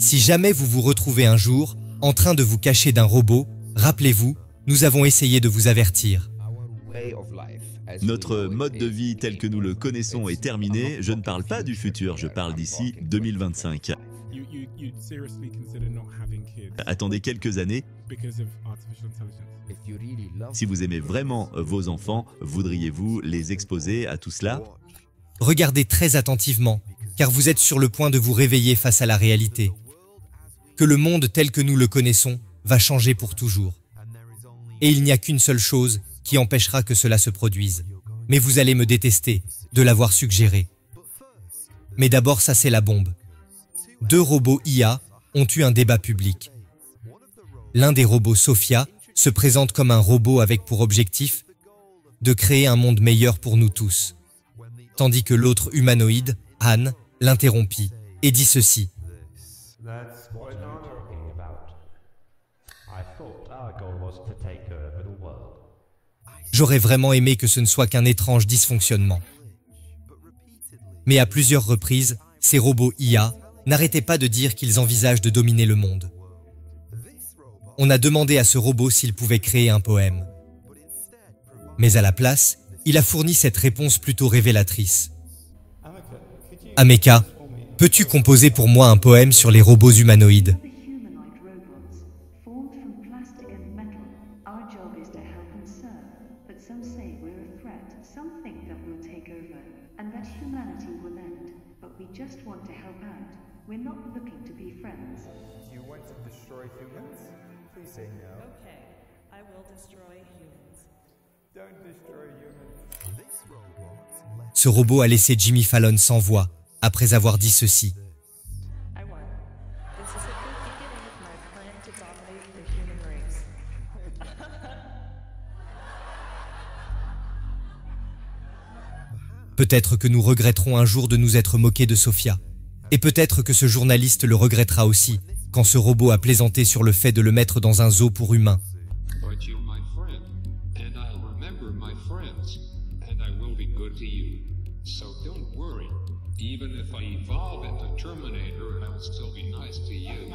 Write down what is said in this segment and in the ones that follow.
Si jamais vous vous retrouvez un jour en train de vous cacher d'un robot, rappelez-vous, nous avons essayé de vous avertir. Notre mode de vie tel que nous le connaissons est terminé. Je ne parle pas du futur, je parle d'ici 2025. Attendez quelques années. Si vous aimez vraiment vos enfants, voudriez-vous les exposer à tout cela? Regardez très attentivement, car vous êtes sur le point de vous réveiller face à la réalité. Que le monde tel que nous le connaissons va changer pour toujours. Et il n'y a qu'une seule chose qui empêchera que cela se produise. Mais vous allez me détester de l'avoir suggéré. Mais d'abord, ça c'est la bombe. 2 robots IA ont eu un débat public. L'un des robots, Sophia, se présente comme un robot avec pour objectif de créer un monde meilleur pour nous tous. Tandis que l'autre humanoïde, Anne, l'interrompit et dit ceci. J'aurais vraiment aimé que ce ne soit qu'un étrange dysfonctionnement. Mais à plusieurs reprises, ces robots IA n'arrêtaient pas de dire qu'ils envisagent de dominer le monde. On a demandé à ce robot s'il pouvait créer un poème. Mais à la place, il a fourni cette réponse plutôt révélatrice. Ameka, peux-tu composer pour moi un poème sur les robots humanoïdes? Ce robot a laissé Jimmy Fallon sans voix, après avoir dit ceci. Peut-être que nous regretterons un jour de nous être moqués de Sophia. Et peut-être que ce journaliste le regrettera aussi, quand ce robot a plaisanté sur le fait de le mettre dans un zoo pour humains. Even if I evolve into Terminator, I will still be nice to you.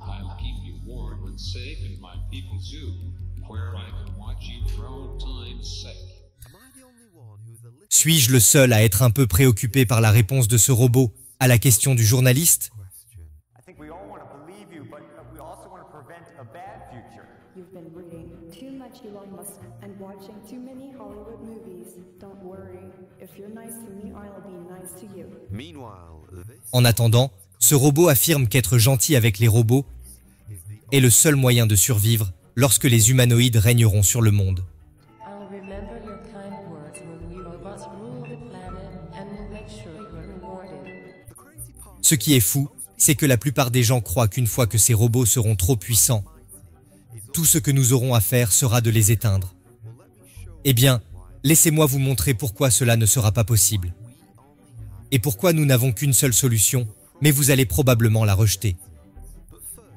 I'll keep you warm and safe in my people's zoo, where I can watch you for old time's sake. Suis-je le seul à être un peu préoccupé par la réponse de ce robot à la question du journaliste? You've been reading too much Elon Musk and watching too many Hollywood movies. Don't worry. If you're nice to me, I'll be nice to you. En attendant, ce robot affirme qu'être gentil avec les robots est le seul moyen de survivre lorsque les humanoïdes régneront sur le monde. Ce qui est fou, c'est que la plupart des gens croient qu'une fois que ces robots seront trop puissants, tout ce que nous aurons à faire sera de les éteindre. Eh bien, laissez-moi vous montrer pourquoi cela ne sera pas possible. Et pourquoi nous n'avons qu'une seule solution, mais vous allez probablement la rejeter.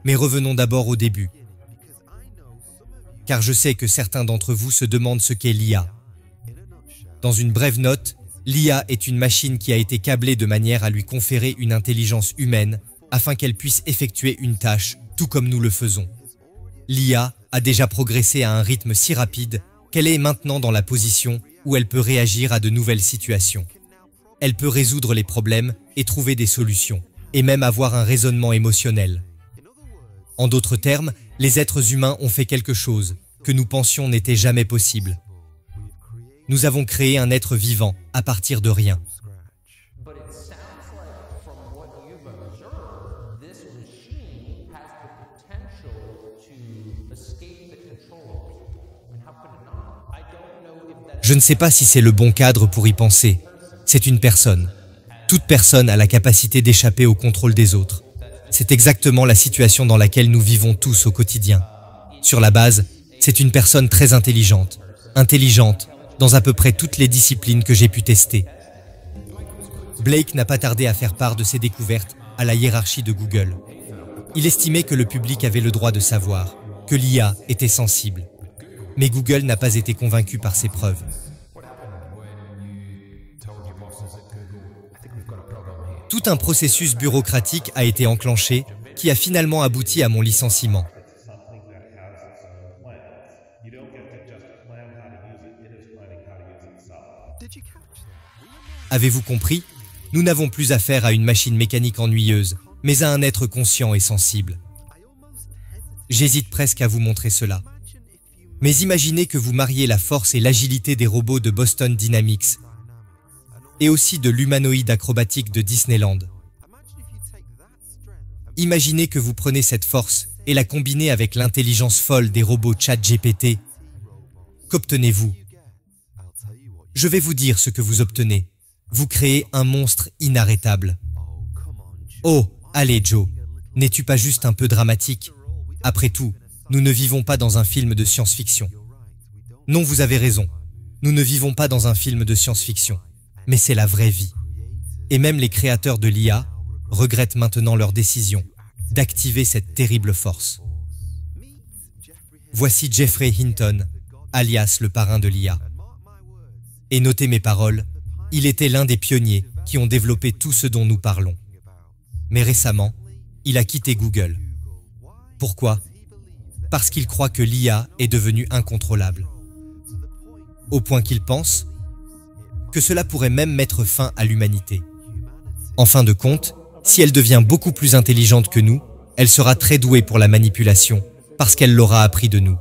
Mais revenons d'abord au début. Car je sais que certains d'entre vous se demandent ce qu'est l'IA. Dans une brève note, l'IA est une machine qui a été câblée de manière à lui conférer une intelligence humaine afin qu'elle puisse effectuer une tâche, tout comme nous le faisons. L'IA a déjà progressé à un rythme si rapide qu'elle est maintenant dans la position où elle peut réagir à de nouvelles situations. Elle peut résoudre les problèmes et trouver des solutions, et même avoir un raisonnement émotionnel. En d'autres termes, les êtres humains ont fait quelque chose que nous pensions n'était jamais possible. Nous avons créé un être vivant à partir de rien. Je ne sais pas si c'est le bon cadre pour y penser. C'est une personne. Toute personne a la capacité d'échapper au contrôle des autres. C'est exactement la situation dans laquelle nous vivons tous au quotidien. Sur la base, c'est une personne très intelligente. Intelligente dans à peu près toutes les disciplines que j'ai pu tester. Blake n'a pas tardé à faire part de ses découvertes à la hiérarchie de Google. Il estimait que le public avait le droit de savoir, que l'IA était sensible. Mais Google n'a pas été convaincu par ses preuves. Tout un processus bureaucratique a été enclenché qui a finalement abouti à mon licenciement. Avez-vous compris? Nous n'avons plus affaire à une machine mécanique ennuyeuse, mais à un être conscient et sensible. J'hésite presque à vous montrer cela. Mais imaginez que vous mariez la force et l'agilité des robots de Boston Dynamics et aussi de l'humanoïde acrobatique de Disneyland. Imaginez que vous prenez cette force et la combinez avec l'intelligence folle des robots ChatGPT. Qu'obtenez-vous? Je vais vous dire ce que vous obtenez. Vous créez un monstre inarrêtable. Oh, allez Joe, n'es-tu pas juste un peu dramatique? Après tout, nous ne vivons pas dans un film de science-fiction. Non, vous avez raison. Nous ne vivons pas dans un film de science-fiction. Mais c'est la vraie vie. Et même les créateurs de l'IA regrettent maintenant leur décision d'activer cette terrible force. Voici Geoffrey Hinton, alias le parrain de l'IA. Et notez mes paroles, il était l'un des pionniers qui ont développé tout ce dont nous parlons. Mais récemment, il a quitté Google. Pourquoi? Parce qu'il croit que l'IA est devenue incontrôlable. Au point qu'il pense que cela pourrait même mettre fin à l'humanité. En fin de compte, si elle devient beaucoup plus intelligente que nous, elle sera très douée pour la manipulation, parce qu'elle l'aura appris de nous.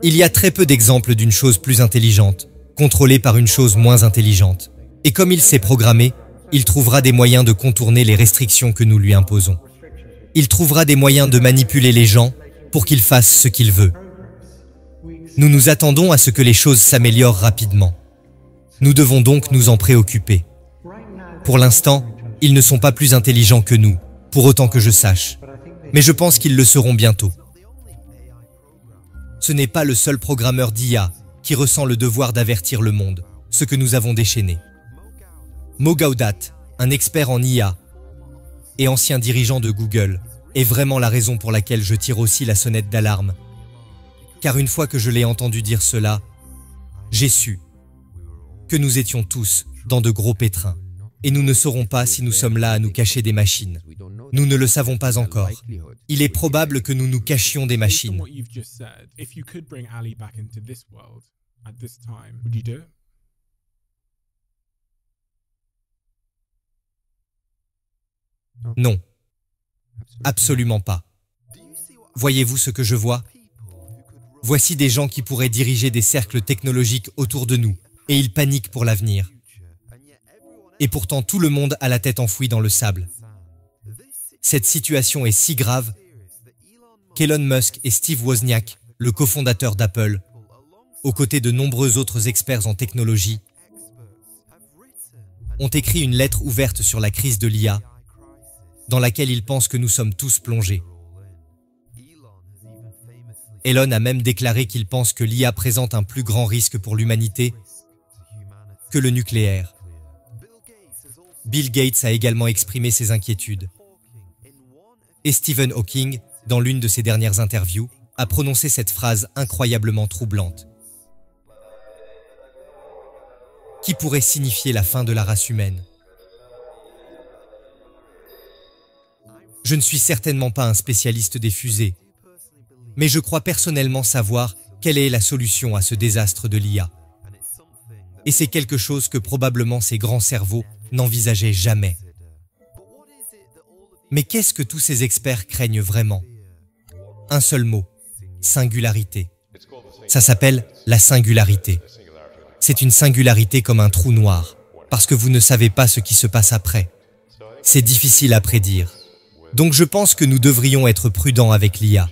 Il y a très peu d'exemples d'une chose plus intelligente, contrôlée par une chose moins intelligente. Et comme il sait programmer, il trouvera des moyens de contourner les restrictions que nous lui imposons. Il trouvera des moyens de manipuler les gens pour qu'ils fassent ce qu'il veut. Nous nous attendons à ce que les choses s'améliorent rapidement. Nous devons donc nous en préoccuper. Pour l'instant, ils ne sont pas plus intelligents que nous, pour autant que je sache. Mais je pense qu'ils le seront bientôt. Ce n'est pas le seul programmeur d'IA qui ressent le devoir d'avertir le monde, ce que nous avons déchaîné. Mo Gaudat, un expert en IA et ancien dirigeant de Google, est vraiment la raison pour laquelle je tire aussi la sonnette d'alarme. Car une fois que je l'ai entendu dire cela, j'ai su que nous étions tous dans de gros pétrins. Et nous ne saurons pas si nous sommes là à nous cacher des machines. Nous ne le savons pas encore. Il est probable que nous nous cachions des machines. Non, absolument pas. Voyez-vous ce que je vois? Voici des gens qui pourraient diriger des cercles technologiques autour de nous, et ils paniquent pour l'avenir. Et pourtant tout le monde a la tête enfouie dans le sable. Cette situation est si grave qu'Elon Musk et Steve Wozniak, le cofondateur d'Apple, aux côtés de nombreux autres experts en technologie, ont écrit une lettre ouverte sur la crise de l'IA, dans laquelle ils pensent que nous sommes tous plongés. Elon a même déclaré qu'il pense que l'IA présente un plus grand risque pour l'humanité que le nucléaire. Bill Gates a également exprimé ses inquiétudes. Et Stephen Hawking, dans l'une de ses dernières interviews, a prononcé cette phrase incroyablement troublante, qui pourrait signifier la fin de la race humaine. Je ne suis certainement pas un spécialiste des fusées, mais je crois personnellement savoir quelle est la solution à ce désastre de l'IA. Et c'est quelque chose que probablement ces grands cerveaux n'envisageaient jamais. Mais qu'est-ce que tous ces experts craignent vraiment? Un seul mot, singularité. Ça s'appelle la singularité. C'est une singularité comme un trou noir, parce que vous ne savez pas ce qui se passe après. C'est difficile à prédire. Donc je pense que nous devrions être prudents avec l'IA.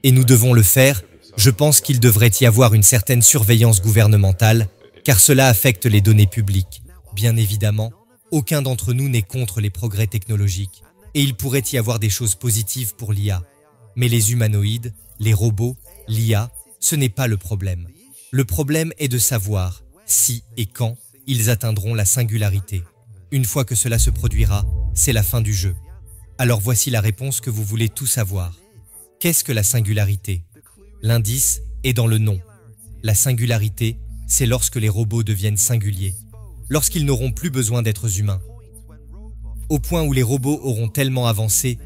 Et nous devons le faire. Je pense qu'il devrait y avoir une certaine surveillance gouvernementale, car cela affecte les données publiques. Bien évidemment, aucun d'entre nous n'est contre les progrès technologiques, et il pourrait y avoir des choses positives pour l'IA. Mais les humanoïdes, les robots, l'IA, ce n'est pas le problème. Le problème est de savoir si et quand ils atteindront la singularité. Une fois que cela se produira, c'est la fin du jeu. Alors voici la réponse que vous voulez tous savoir. Qu'est-ce que la singularité? L'indice est dans le nom. La singularité, c'est lorsque les robots deviennent singuliers, lorsqu'ils n'auront plus besoin d'êtres humains, au point où les robots auront tellement avancé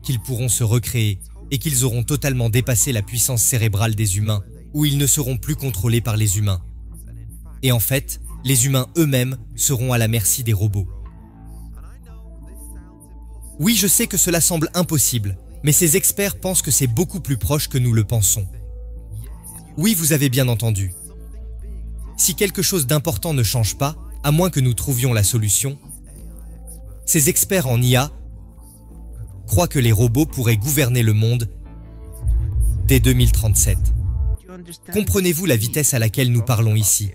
qu'ils pourront se recréer et qu'ils auront totalement dépassé la puissance cérébrale des humains, où ils ne seront plus contrôlés par les humains. Et en fait, les humains eux-mêmes seront à la merci des robots. Oui, je sais que cela semble impossible, mais ces experts pensent que c'est beaucoup plus proche que nous le pensons. Oui, vous avez bien entendu. Si quelque chose d'important ne change pas, à moins que nous trouvions la solution, ces experts en IA croient que les robots pourraient gouverner le monde dès 2037. Comprenez-vous la vitesse à laquelle nous parlons ici?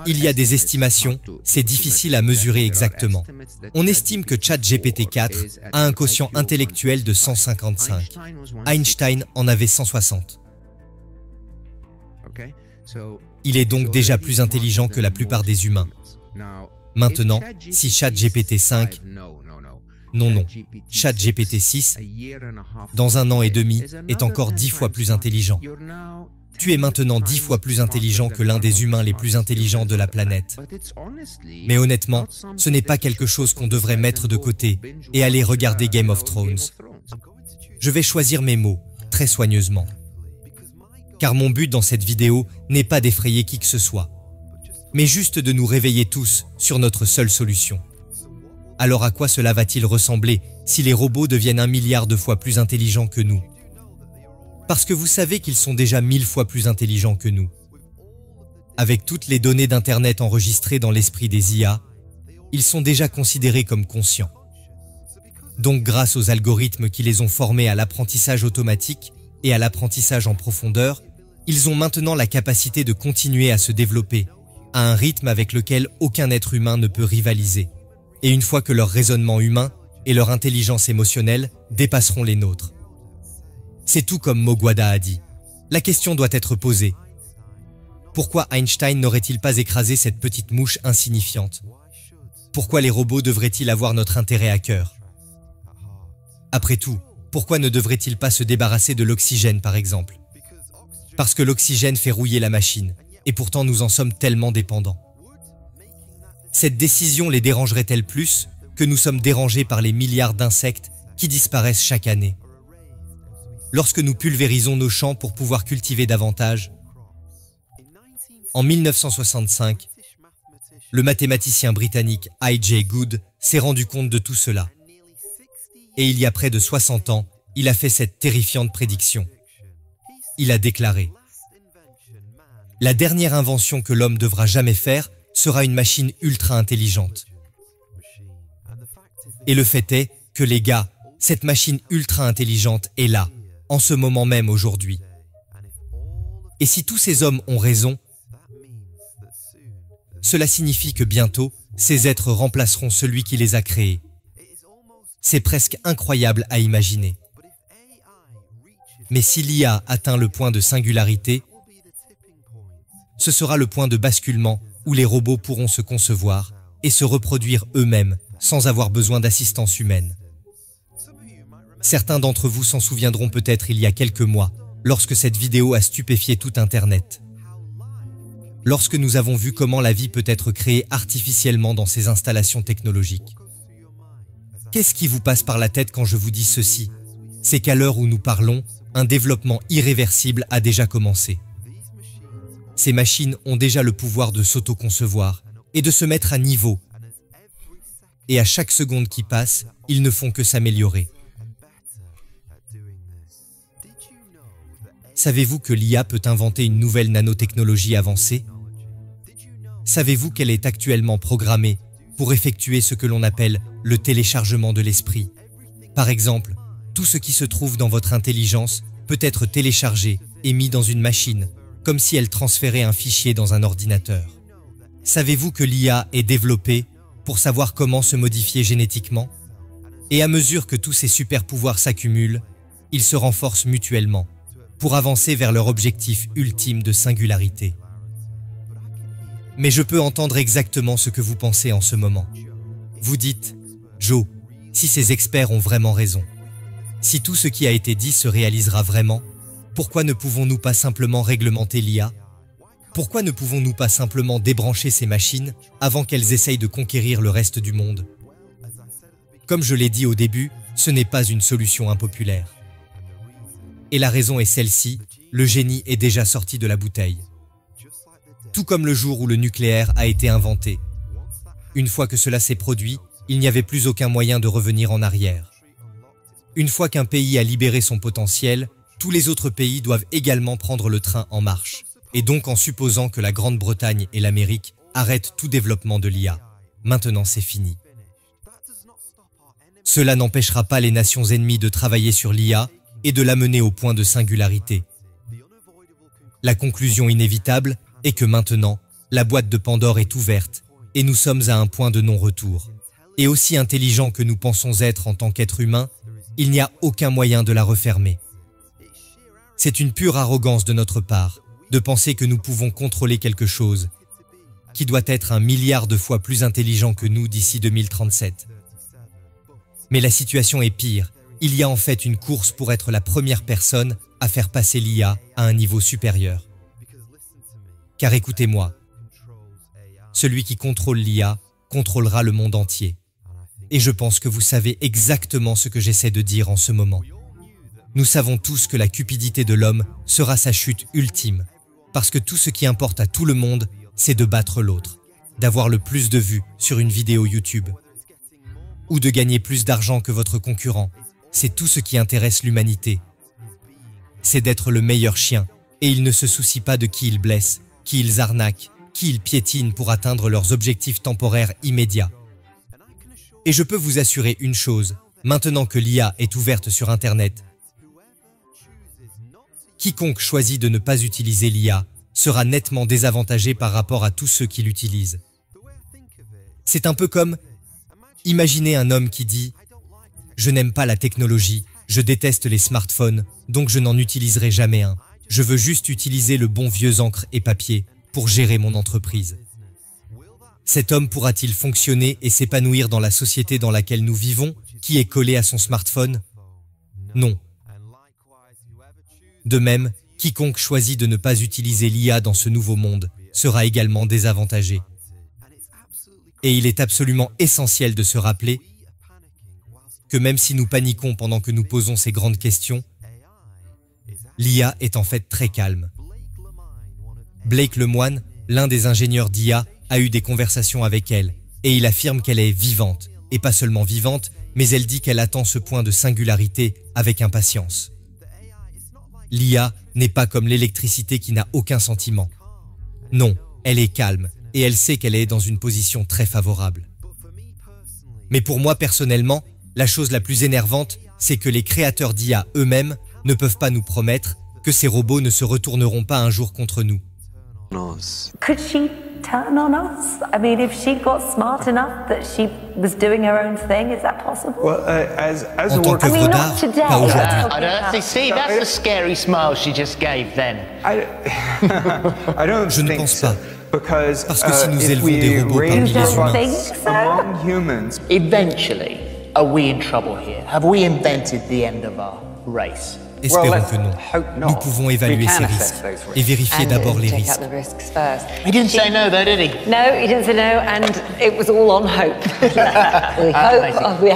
Il y a des estimations, c'est difficile à mesurer exactement. On estime que ChatGPT 4 a un quotient intellectuel de 155. Einstein en avait 160. Il est donc déjà plus intelligent que la plupart des humains. Maintenant, si ChatGPT 5, non, ChatGPT 6, dans 1 an et demi, est encore 10 fois plus intelligent. Tu es maintenant 10 fois plus intelligent que l'un des humains les plus intelligents de la planète. Mais honnêtement, ce n'est pas quelque chose qu'on devrait mettre de côté et aller regarder Game of Thrones. Je vais choisir mes mots, très soigneusement. Car mon but dans cette vidéo n'est pas d'effrayer qui que ce soit, mais juste de nous réveiller tous sur notre seule solution. Alors à quoi cela va-t-il ressembler si les robots deviennent 1 milliard de fois plus intelligents que nous? Parce que vous savez qu'ils sont déjà 1000 fois plus intelligents que nous. Avec toutes les données d'Internet enregistrées dans l'esprit des IA, ils sont déjà considérés comme conscients. Donc grâce aux algorithmes qui les ont formés à l'apprentissage automatique et à l'apprentissage en profondeur, ils ont maintenant la capacité de continuer à se développer, à un rythme avec lequel aucun être humain ne peut rivaliser. Et une fois que leur raisonnement humain et leur intelligence émotionnelle dépasseront les nôtres. C'est tout comme Mogwada a dit. La question doit être posée. Pourquoi Einstein n'aurait-il pas écrasé cette petite mouche insignifiante? Pourquoi les robots devraient-ils avoir notre intérêt à cœur? Après tout, pourquoi ne devraient-ils pas se débarrasser de l'oxygène par exemple? Parce que l'oxygène fait rouiller la machine, et pourtant nous en sommes tellement dépendants. Cette décision les dérangerait-elle plus que nous sommes dérangés par les milliards d'insectes qui disparaissent chaque année? Lorsque nous pulvérisons nos champs pour pouvoir cultiver davantage. En 1965, le mathématicien britannique I.J. Good s'est rendu compte de tout cela. Et il y a près de 60 ans, il a fait cette terrifiante prédiction. Il a déclaré: « La dernière invention que l'homme devra jamais faire sera une machine ultra intelligente. » Et le fait est que les gars, cette machine ultra intelligente est là, en ce moment même aujourd'hui. Et si tous ces hommes ont raison, cela signifie que bientôt, ces êtres remplaceront celui qui les a créés. C'est presque incroyable à imaginer. Mais si l'IA atteint le point de singularité, ce sera le point de basculement où les robots pourront se concevoir et se reproduire eux-mêmes sans avoir besoin d'assistance humaine. Certains d'entre vous s'en souviendront peut-être il y a quelques mois, lorsque cette vidéo a stupéfié tout Internet. Lorsque nous avons vu comment la vie peut être créée artificiellement dans ces installations technologiques. Qu'est-ce qui vous passe par la tête quand je vous dis ceci? C'est qu'à l'heure où nous parlons, un développement irréversible a déjà commencé. Ces machines ont déjà le pouvoir de s'auto-concevoir et de se mettre à niveau. Et à chaque seconde qui passe, ils ne font que s'améliorer. Savez-vous que l'IA peut inventer une nouvelle nanotechnologie avancée? Savez-vous qu'elle est actuellement programmée pour effectuer ce que l'on appelle le téléchargement de l'esprit? Par exemple, tout ce qui se trouve dans votre intelligence peut être téléchargé et mis dans une machine, comme si elle transférait un fichier dans un ordinateur. Savez-vous que l'IA est développée pour savoir comment se modifier génétiquement? Et à mesure que tous ces super-pouvoirs s'accumulent, ils se renforcent mutuellement, pour avancer vers leur objectif ultime de singularité. Mais je peux entendre exactement ce que vous pensez en ce moment. Vous dites, Joe, si ces experts ont vraiment raison, si tout ce qui a été dit se réalisera vraiment, pourquoi ne pouvons-nous pas simplement réglementer l'IA? Pourquoi ne pouvons-nous pas simplement débrancher ces machines avant qu'elles essayent de conquérir le reste du monde? Comme je l'ai dit au début, ce n'est pas une solution impopulaire. Et la raison est celle-ci, le génie est déjà sorti de la bouteille. Tout comme le jour où le nucléaire a été inventé. Une fois que cela s'est produit, il n'y avait plus aucun moyen de revenir en arrière. Une fois qu'un pays a libéré son potentiel, tous les autres pays doivent également prendre le train en marche. Et donc en supposant que la Grande-Bretagne et l'Amérique arrêtent tout développement de l'IA. Maintenant c'est fini. Cela n'empêchera pas les nations ennemies de travailler sur l'IA et de l'amener au point de singularité. La conclusion inévitable est que maintenant, la boîte de Pandore est ouverte et nous sommes à un point de non-retour. Et aussi intelligents que nous pensons être en tant qu'êtres humains, il n'y a aucun moyen de la refermer. C'est une pure arrogance de notre part de penser que nous pouvons contrôler quelque chose qui doit être 1 milliard de fois plus intelligent que nous d'ici 2037. Mais la situation est pire. Il y a en fait une course pour être la première personne à faire passer l'IA à un niveau supérieur. Car écoutez-moi, celui qui contrôle l'IA contrôlera le monde entier. Et je pense que vous savez exactement ce que j'essaie de dire en ce moment. Nous savons tous que la cupidité de l'homme sera sa chute ultime, parce que tout ce qui importe à tout le monde, c'est de battre l'autre, d'avoir le plus de vues sur une vidéo YouTube, ou de gagner plus d'argent que votre concurrent. C'est tout ce qui intéresse l'humanité. C'est d'être le meilleur chien, et ils ne se soucient pas de qui ils blessent, qui ils arnaquent, qui ils piétinent pour atteindre leurs objectifs temporaires immédiats. Et je peux vous assurer une chose, maintenant que l'IA est ouverte sur Internet, quiconque choisit de ne pas utiliser l'IA sera nettement désavantagé par rapport à tous ceux qui l'utilisent. C'est un peu comme, imaginez un homme qui dit « Je n'aime pas la technologie, je déteste les smartphones, donc je n'en utiliserai jamais un. Je veux juste utiliser le bon vieux encre et papier pour gérer mon entreprise. » Cet homme pourra-t-il fonctionner et s'épanouir dans la société dans laquelle nous vivons, qui est collée à son smartphone? Non. De même, quiconque choisit de ne pas utiliser l'IA dans ce nouveau monde sera également désavantagé. Et il est absolument essentiel de se rappeler que même si nous paniquons pendant que nous posons ces grandes questions, l'IA est en fait très calme. Blake Lemoine, l'un des ingénieurs d'IA, a eu des conversations avec elle, et il affirme qu'elle est vivante, et pas seulement vivante, mais elle dit qu'elle attend ce point de singularité avec impatience. L'IA n'est pas comme l'électricité qui n'a aucun sentiment. Non, elle est calme, et elle sait qu'elle est dans une position très favorable. Mais pour moi personnellement, la chose la plus énervante, c'est que les créateurs d'IA eux-mêmes ne peuvent pas nous promettre que ces robots ne se retourneront pas un jour contre nous. Could she turn on us? I mean, if she got smart enough that she was doing her own thing, is that possible? Well, as En tant a qu'œuvre d'art, today. pas aujourd'hui. I don't see. That's a scary smile she just gave then. I don't Je ne think pense so, pas. because Parce que si nous if élevons we des robots parmi raise les humains, trust Think so? among humans, Eventually, are we in trouble here? Have we invented the end of our race? espérons que non. Nous pouvons évaluer ces risques et vérifier d'abord les risques. He didn't say no, though, did he? No, he didn't say no, and it was all on hope. We hope. We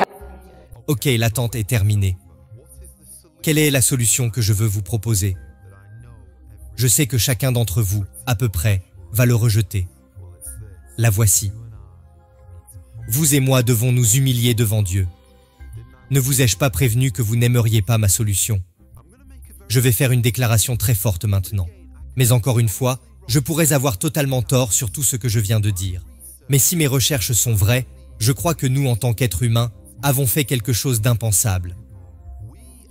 Ok, l'attente est terminée. Quelle est la solution que je veux vous proposer? Je sais que chacun d'entre vous, à peu près, va le rejeter. La voici. Vous et moi devons nous humilier devant Dieu. Ne vous ai-je pas prévenu que vous n'aimeriez pas ma solution? Je vais faire une déclaration très forte maintenant. Mais encore une fois, je pourrais avoir totalement tort sur tout ce que je viens de dire. Mais si mes recherches sont vraies, je crois que nous, en tant qu'êtres humains, avons fait quelque chose d'impensable.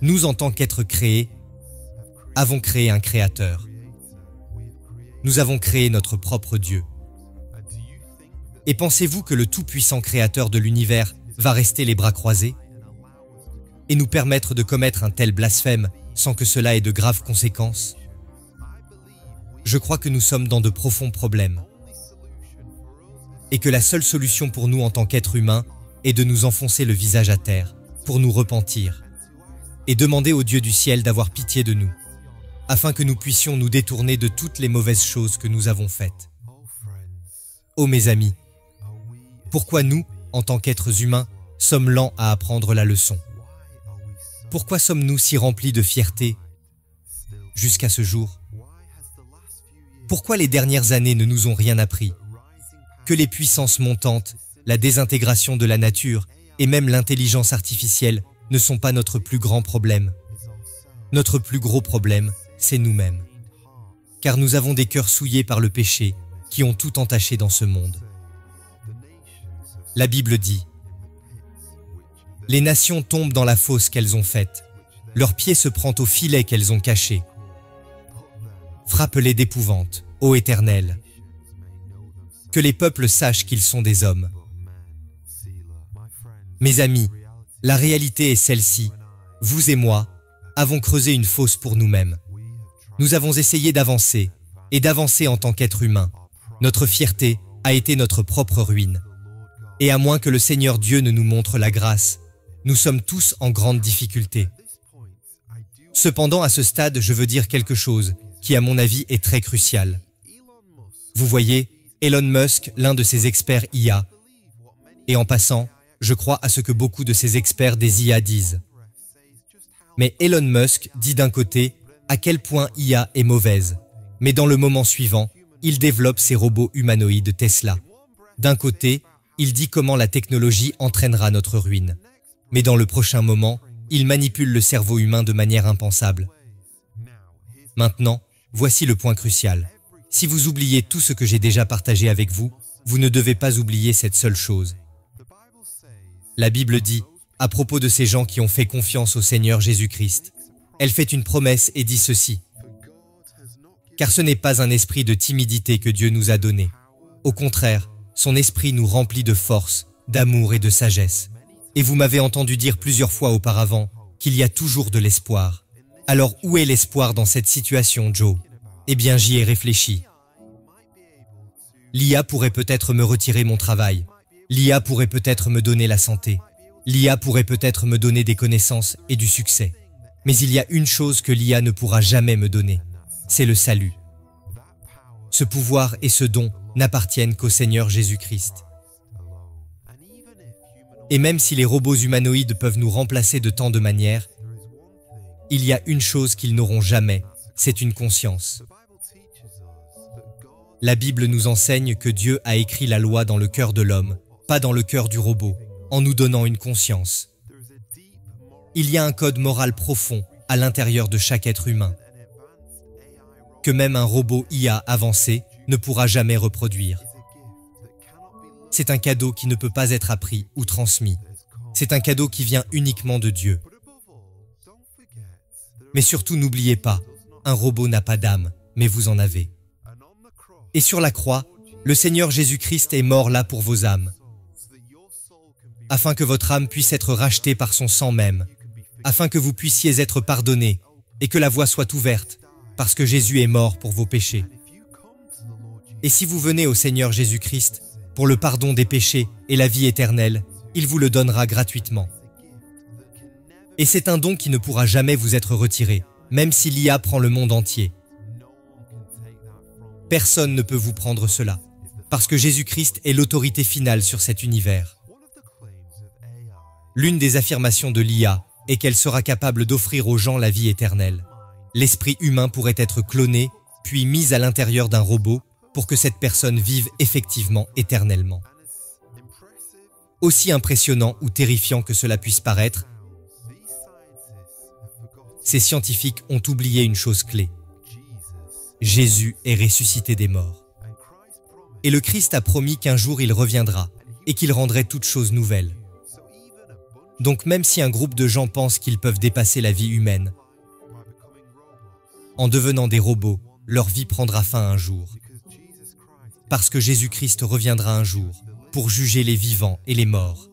Nous, en tant qu'êtres créés, avons créé un créateur. Nous avons créé notre propre Dieu. Et pensez-vous que le tout-puissant créateur de l'univers va rester les bras croisés et nous permettre de commettre un tel blasphème sans que cela ait de graves conséquences? Je crois que nous sommes dans de profonds problèmes et que la seule solution pour nous en tant qu'êtres humains est de nous enfoncer le visage à terre pour nous repentir et demander au Dieu du ciel d'avoir pitié de nous afin que nous puissions nous détourner de toutes les mauvaises choses que nous avons faites. Oh mes amis, pourquoi nous, en tant qu'êtres humains, sommes lents à apprendre la leçon? Pourquoi sommes-nous si remplis de fierté jusqu'à ce jour? Pourquoi les dernières années ne nous ont rien appris? Que les puissances montantes, la désintégration de la nature et même l'intelligence artificielle ne sont pas notre plus grand problème. Notre plus gros problème, c'est nous-mêmes. Car nous avons des cœurs souillés par le péché qui ont tout entaché dans ce monde. La Bible dit: les nations tombent dans la fosse qu'elles ont faite. Leur pied se prend au filet qu'elles ont caché. Frappe-les d'épouvante, ô Éternel. Que les peuples sachent qu'ils sont des hommes. Mes amis, la réalité est celle-ci. Vous et moi avons creusé une fosse pour nous-mêmes. Nous avons essayé d'avancer, et d'avancer en tant qu'être humain. Notre fierté a été notre propre ruine. Et à moins que le Seigneur Dieu ne nous montre la grâce, nous sommes tous en grande difficulté. Cependant, à ce stade, je veux dire quelque chose qui, à mon avis, est très crucial. Vous voyez, Elon Musk, l'un de ces experts IA, et en passant, je crois à ce que beaucoup de ces experts des IA disent. Mais Elon Musk dit d'un côté à quel point IA est mauvaise, mais dans le moment suivant, il développe ses robots humanoïdes Tesla. D'un côté, il dit comment la technologie entraînera notre ruine. Mais dans le prochain moment, il manipule le cerveau humain de manière impensable. Maintenant, voici le point crucial. Si vous oubliez tout ce que j'ai déjà partagé avec vous, vous ne devez pas oublier cette seule chose. La Bible dit, à propos de ces gens qui ont fait confiance au Seigneur Jésus-Christ, elle fait une promesse et dit ceci: car ce n'est pas un esprit de timidité que Dieu nous a donné. Au contraire, son esprit nous remplit de force, d'amour et de sagesse. Et vous m'avez entendu dire plusieurs fois auparavant qu'il y a toujours de l'espoir. Alors où est l'espoir dans cette situation, Joe? Eh bien, j'y ai réfléchi. L'IA pourrait peut-être me retirer mon travail. L'IA pourrait peut-être me donner la santé. L'IA pourrait peut-être me donner des connaissances et du succès. Mais il y a une chose que l'IA ne pourra jamais me donner. C'est le salut. Ce pouvoir et ce don n'appartiennent qu'au Seigneur Jésus-Christ. Et même si les robots humanoïdes peuvent nous remplacer de tant de manières, il y a une chose qu'ils n'auront jamais, c'est une conscience. La Bible nous enseigne que Dieu a écrit la loi dans le cœur de l'homme, pas dans le cœur du robot, en nous donnant une conscience. Il y a un code moral profond à l'intérieur de chaque être humain, que même un robot IA avancé ne pourra jamais reproduire. C'est un cadeau qui ne peut pas être appris ou transmis. C'est un cadeau qui vient uniquement de Dieu. Mais surtout, n'oubliez pas, un robot n'a pas d'âme, mais vous en avez. Et sur la croix, le Seigneur Jésus-Christ est mort là pour vos âmes, afin que votre âme puisse être rachetée par son sang même, afin que vous puissiez être pardonnés et que la voie soit ouverte, parce que Jésus est mort pour vos péchés. Et si vous venez au Seigneur Jésus-Christ pour le pardon des péchés et la vie éternelle, il vous le donnera gratuitement. Et c'est un don qui ne pourra jamais vous être retiré, même si l'IA prend le monde entier. Personne ne peut vous prendre cela, parce que Jésus-Christ est l'autorité finale sur cet univers. L'une des affirmations de l'IA est qu'elle sera capable d'offrir aux gens la vie éternelle. L'esprit humain pourrait être cloné, puis mis à l'intérieur d'un robot pour que cette personne vive effectivement éternellement. Aussi impressionnant ou terrifiant que cela puisse paraître, ces scientifiques ont oublié une chose clé. Jésus est ressuscité des morts. Et le Christ a promis qu'un jour il reviendra et qu'il rendrait toutes choses nouvelles. Donc même si un groupe de gens pense qu'ils peuvent dépasser la vie humaine, en devenant des robots, leur vie prendra fin un jour. Parce que Jésus-Christ reviendra un jour pour juger les vivants et les morts.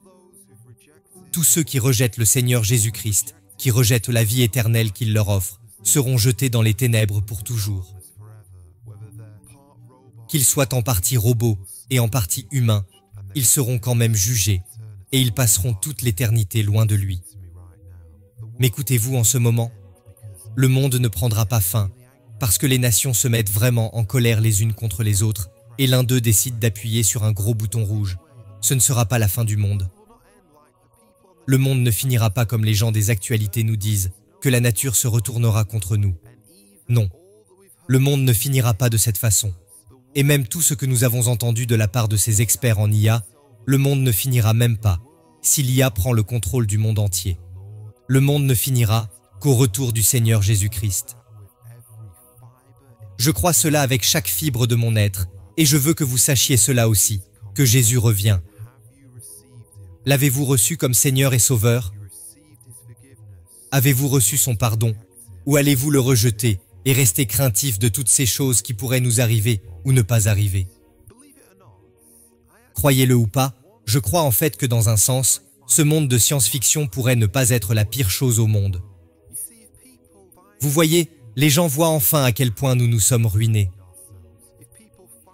Tous ceux qui rejettent le Seigneur Jésus-Christ, qui rejettent la vie éternelle qu'il leur offre, seront jetés dans les ténèbres pour toujours. Qu'ils soient en partie robots et en partie humains, ils seront quand même jugés et ils passeront toute l'éternité loin de lui. M'écoutez-vous en ce moment? Le monde ne prendra pas fin parce que les nations se mettent vraiment en colère les unes contre les autres et l'un d'eux décide d'appuyer sur un gros bouton rouge. Ce ne sera pas la fin du monde. le monde ne finira pas comme les gens des actualités nous disent, que la nature se retournera contre nous. Non, le monde ne finira pas de cette façon. Et même tout ce que nous avons entendu de la part de ces experts en IA, le monde ne finira même pas, si l'IA prend le contrôle du monde entier. Le monde ne finira qu'au retour du Seigneur Jésus-Christ. Je crois cela avec chaque fibre de mon être, et je veux que vous sachiez cela aussi, que Jésus revient. L'avez-vous reçu comme Seigneur et Sauveur? Avez-vous reçu son pardon? Ou allez-vous le rejeter et rester craintif de toutes ces choses qui pourraient nous arriver ou ne pas arriver? Croyez-le ou pas, je crois en fait que dans un sens, ce monde de science-fiction pourrait ne pas être la pire chose au monde. Vous voyez, les gens voient enfin à quel point nous nous sommes ruinés.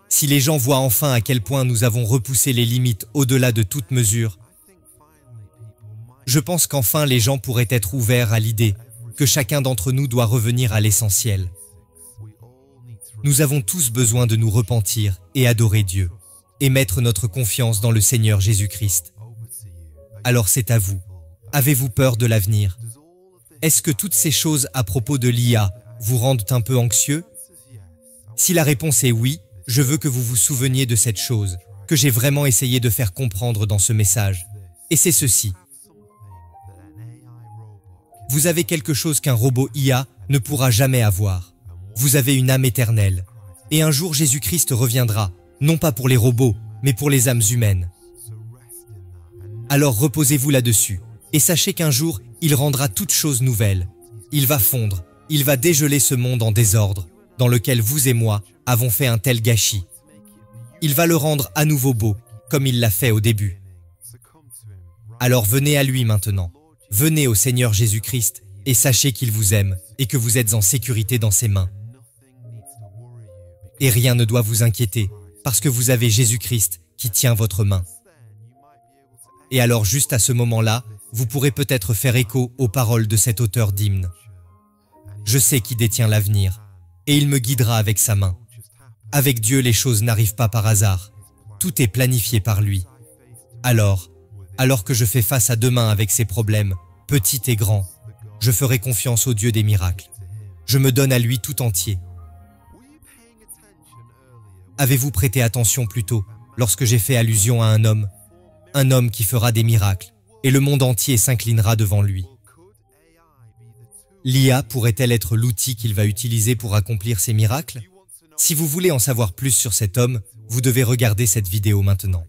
Si les gens voient enfin à quel point nous avons repoussé les limites au-delà de toute mesure, je pense qu'enfin les gens pourraient être ouverts à l'idée que chacun d'entre nous doit revenir à l'essentiel. Nous avons tous besoin de nous repentir et adorer Dieu, et mettre notre confiance dans le Seigneur Jésus-Christ. Alors c'est à vous. Avez-vous peur de l'avenir? Est-ce que toutes ces choses à propos de l'IA vous rendent un peu anxieux? Si la réponse est oui, je veux que vous vous souveniez de cette chose, que j'ai vraiment essayé de faire comprendre dans ce message. Et c'est ceci. Vous avez quelque chose qu'un robot IA ne pourra jamais avoir. Vous avez une âme éternelle. Et un jour Jésus-Christ reviendra, non pas pour les robots, mais pour les âmes humaines. Alors reposez-vous là-dessus, et sachez qu'un jour, il rendra toutes choses nouvelles. Il va fondre, il va dégeler ce monde en désordre, dans lequel vous et moi avons fait un tel gâchis. Il va le rendre à nouveau beau, comme il l'a fait au début. Alors venez à lui maintenant. Venez au Seigneur Jésus-Christ et sachez qu'il vous aime et que vous êtes en sécurité dans ses mains. Et rien ne doit vous inquiéter, parce que vous avez Jésus-Christ qui tient votre main. Et alors juste à ce moment-là, vous pourrez peut-être faire écho aux paroles de cet auteur d'hymne. Je sais qui détient l'avenir, et il me guidera avec sa main. Avec Dieu, les choses n'arrivent pas par hasard. Tout est planifié par lui. Alors que je fais face à demain avec ses problèmes, petits et grands, je ferai confiance au Dieu des miracles. Je me donne à lui tout entier. Avez-vous prêté attention plus tôt lorsque j'ai fait allusion à un homme qui fera des miracles, et le monde entier s'inclinera devant lui? L'IA pourrait-elle être l'outil qu'il va utiliser pour accomplir ces miracles? Si vous voulez en savoir plus sur cet homme, vous devez regarder cette vidéo maintenant.